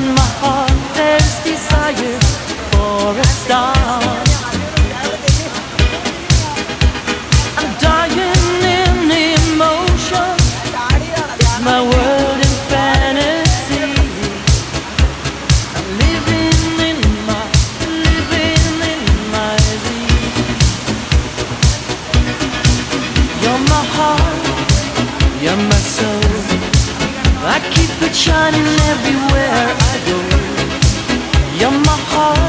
In my heart there's desire for a star. I'm dying in emotion. It's my world in fantasy. I'm living in my dream. You're my heart, you're my soul. I keep it shining everywhere I go. You're my heart.